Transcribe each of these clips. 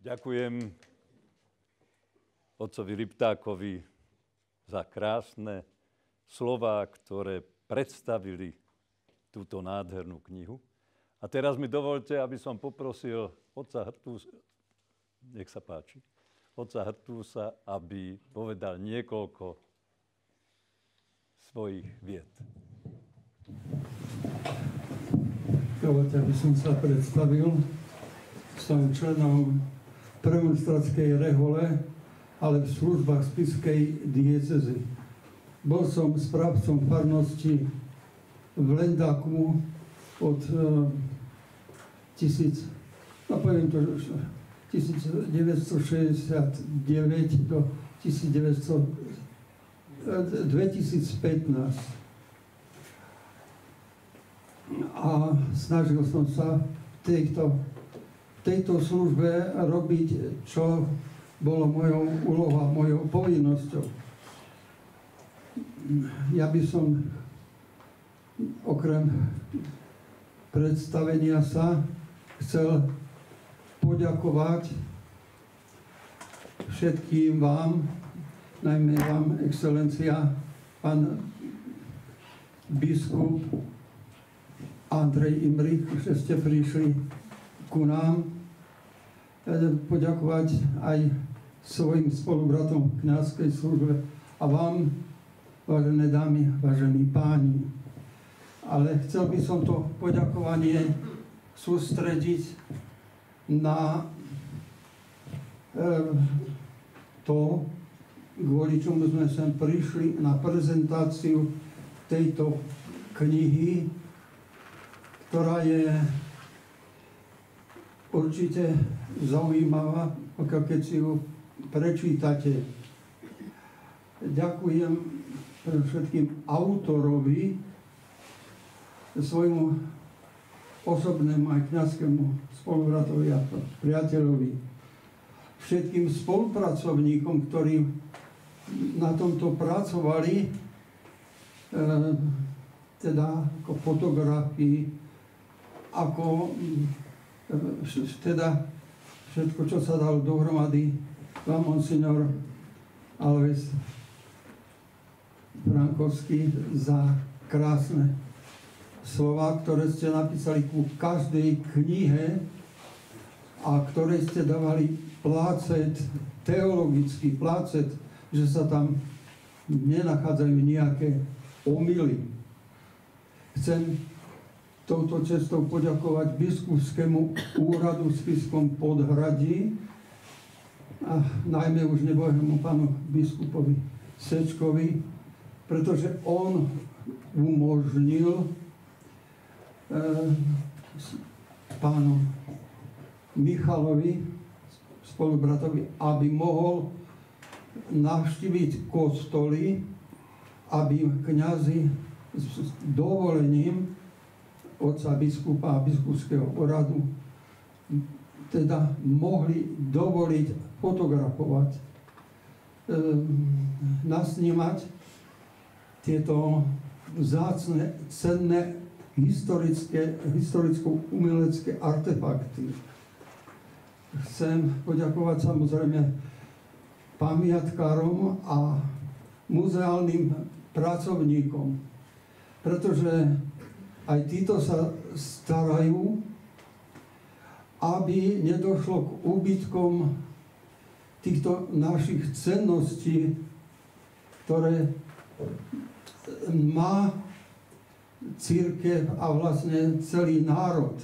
Ďakujem otcovi Liptákovi za krásne slová, ktoré predstavili túto nádhernú knihu. A teraz mi dovolte, aby som poprosil otca Hrtúsa, nech sa páči, otca Hrtúsa, aby povedal niekoľko svojich vied. Dovolte, aby som sa predstavil. Som členom premonstrátskej rehole, ale v službách spišskej diecézy. Bol som správcom farnosti v Lendáku od 1969 do 2015. A snažil som sa v tejto službe robiť, čo bolo mojou úlohou, mojou povinnosťou. Ja by som okrem predstavenia sa chcel poďakovať všetkým vám, najmä vám, excelencia, pán biskup Andrej Imrich, že ste prišli ku nám. Poďakovať aj svojim spolubratom v kňazskej službe a vám, vážené dámy, vážení páni. Ale chcel by som to poďakovanie sústrediť na to, kvôli čomu sme sem prišli, na prezentáciu tejto knihy, ktorá je určite zaujímavá, keď si ju prečítate. Ďakujem všetkým autorovi, svojmu osobnému aj kňazskému spolubratovi a priateľovi, všetkým spolupracovníkom, ktorí na tomto pracovali, teda ako fotografii, ako teda všetko, čo sa dalo dohromady, vám, monsignor Alois Frankovský, za krásne slova, ktoré ste napísali ku každej knihe a ktoré ste dávali plácet, teologický plácet, že sa tam nenachádzajú nejaké omyly. Chcem touto cestou poďakovať biskupskému úradu v Spišskom Podhradí a najmä už nebohému pánu biskupovi Sečkovi, pretože on umožnil pánu Michalovi, spolubratovi, aby mohol navštíviť kostoly, aby kňazi s dovolením otca biskupa a biskupského úradu teda mohli dovoliť fotografovať, nasnímať tieto vzácne, cenné historicko-umelecké artefakty. Chcem poďakovať samozrejme pamiatkárom a muzeálnym pracovníkom, pretože aj títo sa starajú, aby nedošlo k úbytkom týchto našich cenností, ktoré má cirkev a vlastne celý národ.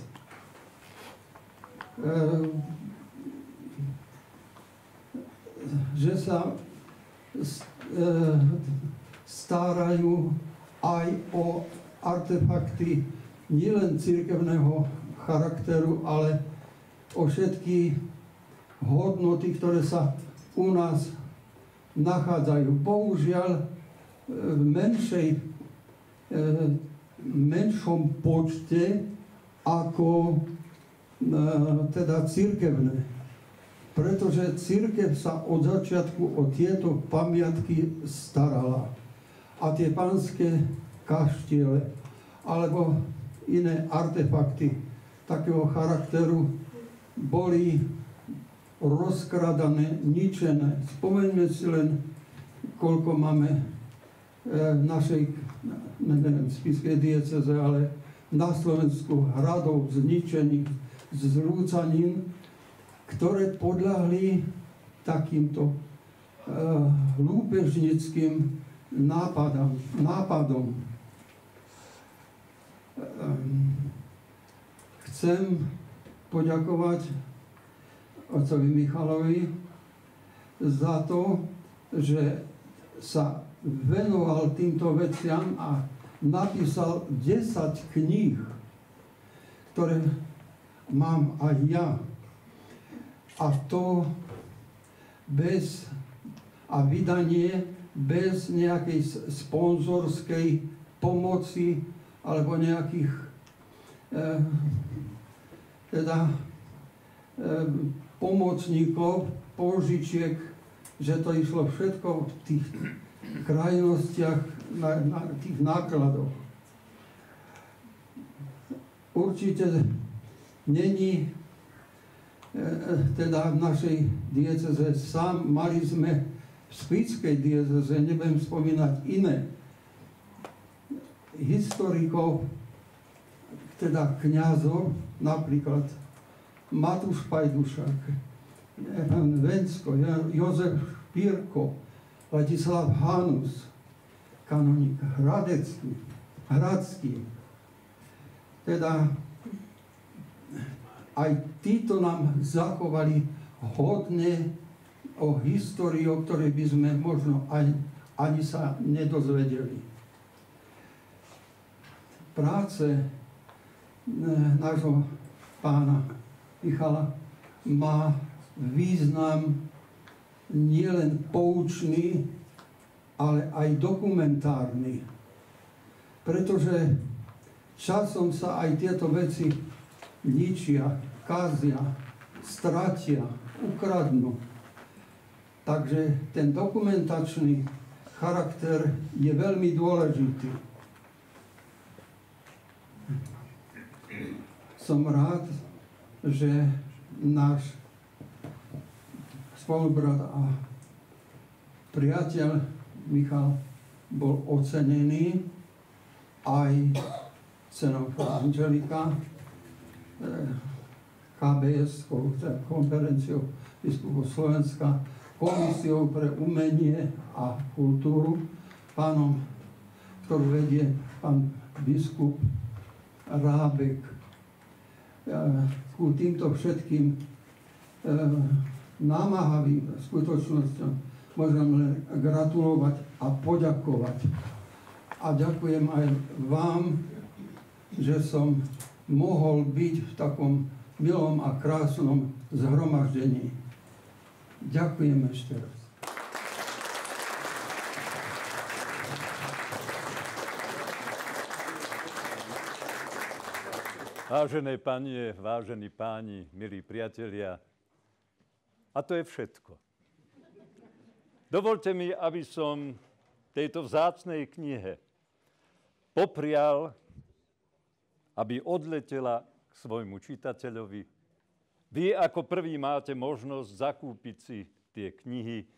Že sa starajú aj o artefakty nielen cirkevného charakteru, ale o všetky hodnoty, ktoré sa u nás nachádzajú. Bohužiaľ v menšom počte ako teda cirkevné. Pretože cirkev sa od začiatku o tieto pamiatky starala. A tie pánske kaštiele alebo iné artefakty takého charakteru boli rozkradané, ničené. Spomeňme si len, koľko máme v našej, neviem, spišskej dieceze, ale na Slovensku hradov zničených, zrúcanín, ktoré podľahli takýmto lúpežnickým nápadom. Chcem poďakovať otcovi Michalovi za to, že sa venoval týmto veciam a napísal 10 kníh, ktoré mám aj ja. A to bez vydanie bez nejakej sponzorskej pomoci alebo nejakých pomocníkov, požičiek, že to išlo všetko v tých krajnostiach, na tých nákladoch. Určite není teda v našej dieceze sám. Mali sme v spišskej dieceze, nebudem spomínať iné, historikov, teda kňazov, napríklad Matúš Pajdušák, Evan Vencko, Jozef Špírko, Ladislav Hanus, kanonik Hradský. Teda aj títo nám zachovali hodne o histórii, o ktorej by sme možno ani sa nedozvedeli. Práce nášho pána Michala má význam nielen poučný, ale aj dokumentárny. Pretože časom sa aj tieto veci ničia, kazia, stratia, ukradnú. Takže ten dokumentačný charakter je veľmi dôležitý. Som rád, že náš spolubrat a priateľ Michal bol ocenený aj cenou Angelika, KBS, konferenciou biskupov Slovenska, komisiou pre umenie a kultúru, pánom, ktorú vedie pán biskup Rábek. Ku týmto všetkým námahavým skutočnosťom môžem len gratulovať a poďakovať. A ďakujem aj vám, že som mohol byť v takom milom a krásnom zhromaždení. Ďakujem ešte raz. Vážené panie, vážení páni, milí priatelia, a to je všetko. Dovolte mi, aby som tejto vzácnej knihe poprial, aby odletela k svojmu čitateľovi. Vy ako prvý máte možnosť zakúpiť si tie knihy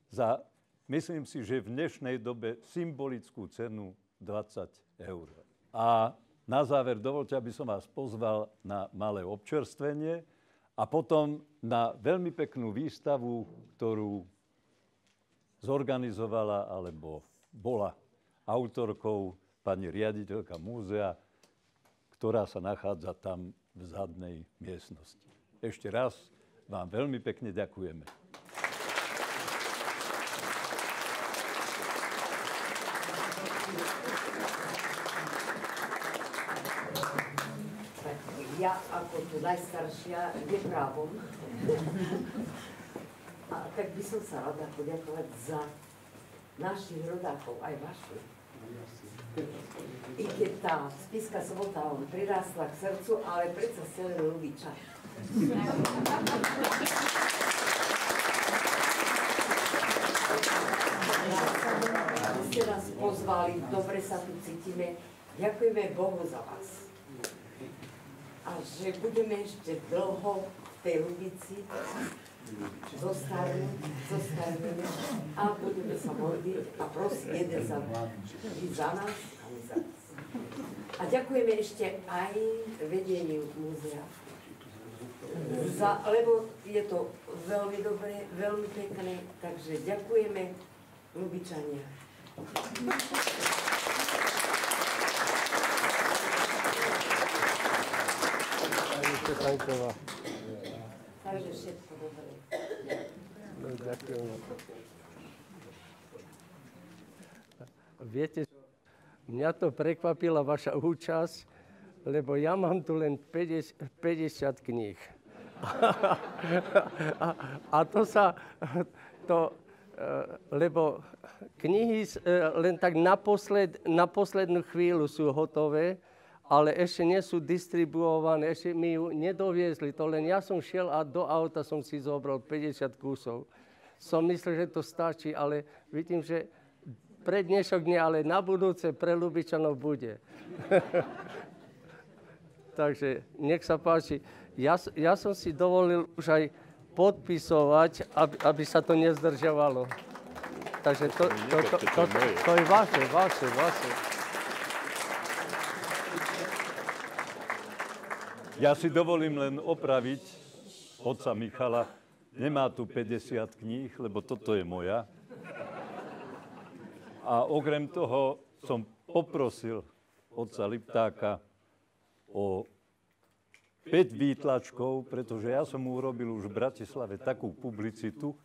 za, myslím si, že v dnešnej dobe symbolickú cenu 20 eur. A na záver dovolte, aby som vás pozval na malé občerstvenie a potom na veľmi peknú výstavu, ktorú zorganizovala alebo bola autorkou pani riaditeľka múzea, ktorá sa nachádza tam v zadnej miestnosti. Ešte raz vám veľmi pekne ďakujeme. Ja ako tu najstaršia neprávom, a tak by som sa rada poďakovať za našich rodákov, aj vašich. I keď tá Spišská Sobota vám prirástla k srdcu, ale predsa ste len ľubí čaj. Ste nás pozvali, dobre sa tu cítime. Ďakujeme Bohu za vás. A že budeme ešte dlho tej Lubici zostarneme a budeme sa modliť a prosiť jeden za nás a my za vás. A ďakujeme ešte aj vedeniu múzea, lebo je to veľmi dobré, veľmi pekné, takže ďakujeme, Lubičania. Takže všetko dobré. No, ďakujem. Viete, mňa to prekvapila vaša účasť, lebo ja mám tu len 50 kníh. A lebo knihy len tak na poslednú chvíľu sú hotové, ale ešte nie sú distribuované, ešte mi ju nedoviezli. To len ja som šiel a do auta som si zobral 50 kusov. Som myslel, že to stačí, ale vidím, že pre dnešok nie, ale na budúce pre Ľubičanov bude. Takže nech sa páči. Ja som si dovolil už aj podpisovať, aby sa to nezdržiavalo. Takže to je vaše. Ja si dovolím len opraviť otca Michala. Nemá tu 50 kníh, lebo toto je moja. A okrem toho som poprosil otca Liptáka o 5 výtlačkov, pretože ja som mu urobil už v Bratislave takú publicitu,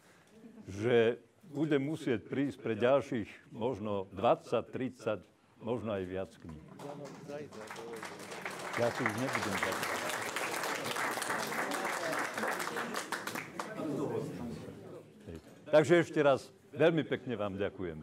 že bude musieť prísť pre ďalších možno 20, 30, možno aj viac kníh. Ja si už nebudem zatvárať. Takže ešte raz veľmi pekne vám ďakujeme.